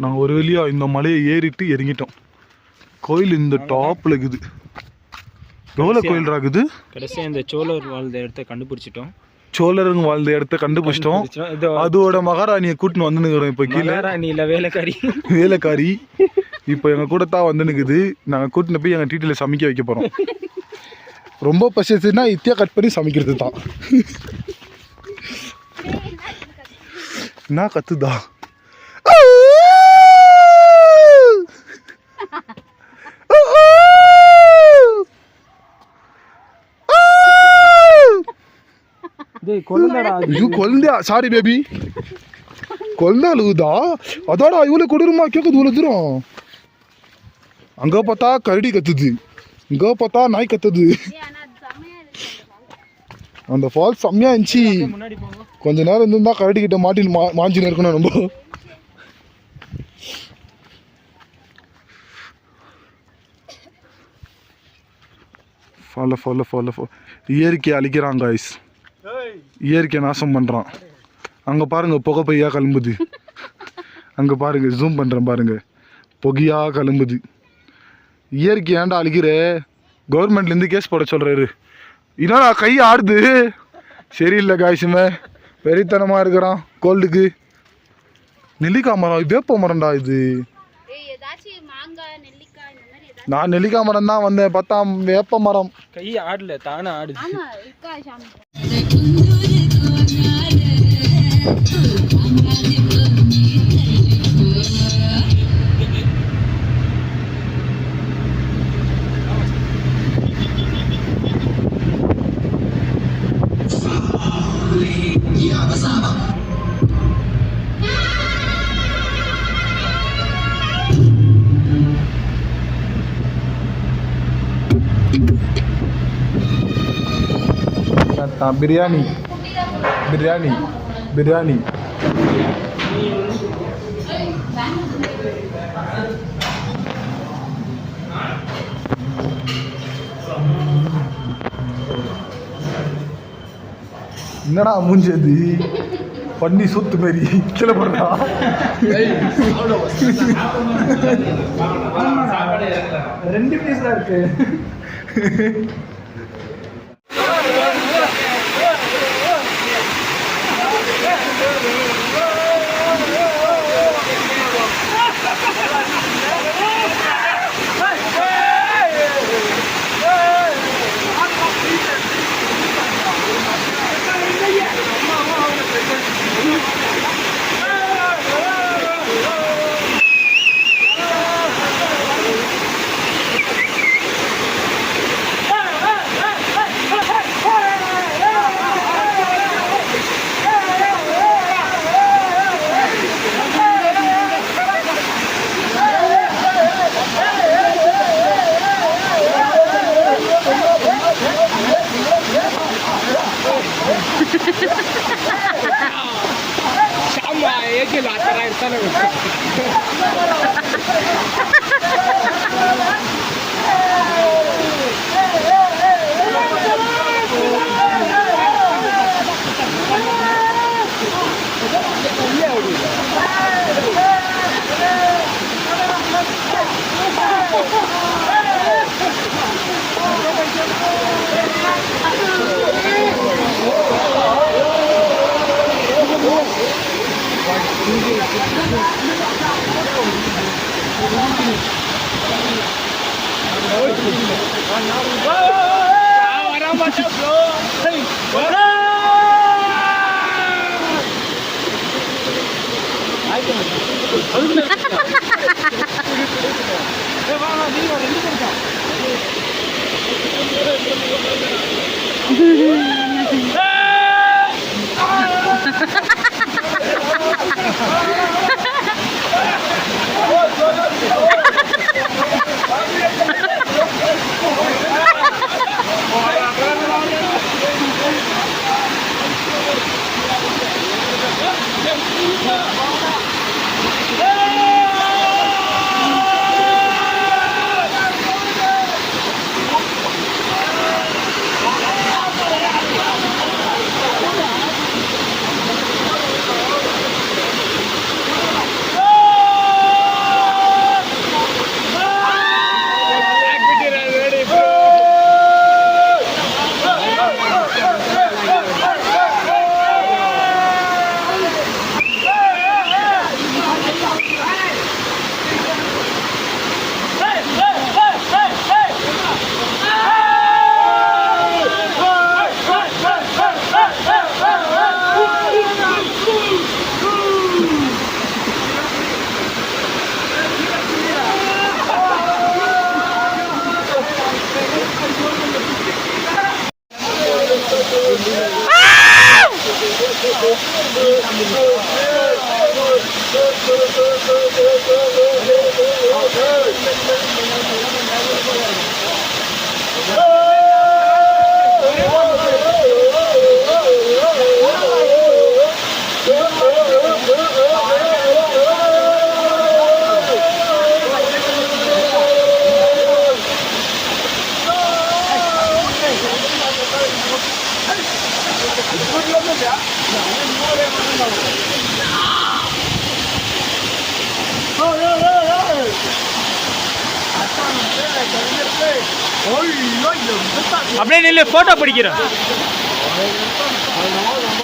நாங்கள் ஒரு வழியா இந்த மலையை ஏறிட்டு இறங்கிட்டோம். கோயில் இந்த டாப்ல இருக்குது. எவ்வளோ கோயில் இருக்குது. கடைசியாக இந்த சோழர் வாழ்ந்த இடத்த கண்டுபிடிச்சிட்டோம். சோழருங்க வாழ்ந்த இடத்த கண்டுபிடிச்சிட்டோம். அதோட மகாராணியை கூட்டின்னு வந்துனுக்குறோம். இப்போ கீழே மகாராணியில் வேலைக்காரி இப்போ எங்கள் கூட தான் வந்துனுக்குது. நாங்கள் கூட்டின்னு போய் எங்கள் டீட்டியில் சமைக்க வைக்க போகிறோம். ரொம்ப பசிச்சுன்னா இத்தியா கட் பண்ணி சமைக்கிறது தான். என்ன கத்துதா குழந்தையா? சாரி பேபி, குழந்தை அழுகுதா? அதாடா இவ்வளோ கொடூரமா கேட்குது இவ்வளோ தூரம். அங்கே பார்த்தா கரடி கத்துது, இங்கே பார்த்தா நாய் கத்துது. அந்த ஃபால்ஸ் செம்மையா இருந்துச்சு. கொஞ்ச நேரம் இருந்திருந்தா கரடி கிட்ட மாஞ்சின்னு இருக்கணும் நம்ம. ஃபாலோ இயற்கையை அழிக்கிறான் காய்ஸ். இயற்கையை நாசம் பண்ணுறான். அங்கே பாருங்க புகை பையா கிளம்புது. அங்கே பாருங்க, ஜூம் பண்ணுறேன் பாருங்க, புகையா கிளம்புது. இயற்கை ஏன்டா அழிக்கிற? கவர்மெண்ட்லேருந்து கேஸ் போட சொல்கிறாரு. என்னடா கை ஆடுது? சரியில்லை காய்ஸுமே, வெறித்தனமாக இருக்கிறான் கோல்டுக்கு. நெல்லிக்காய் மரம், வேப்ப மரம்டா இது. நான் நெல்லிக்காய் மரம் தான் வந்தேன், பார்த்தா வேப்ப மரம். கை ஆடல, தானே ஆடுது. பிரியாணி பிரியாணி பிரியாணி. என்னடா மூஞ்சது பண்ணி சொத்து மாரி கீழே போடுறா. ரெண்டு பீஸ் தான் இருக்கு. அப்படியே நில்லு, போட்டோ பிடிக்கிறேன்.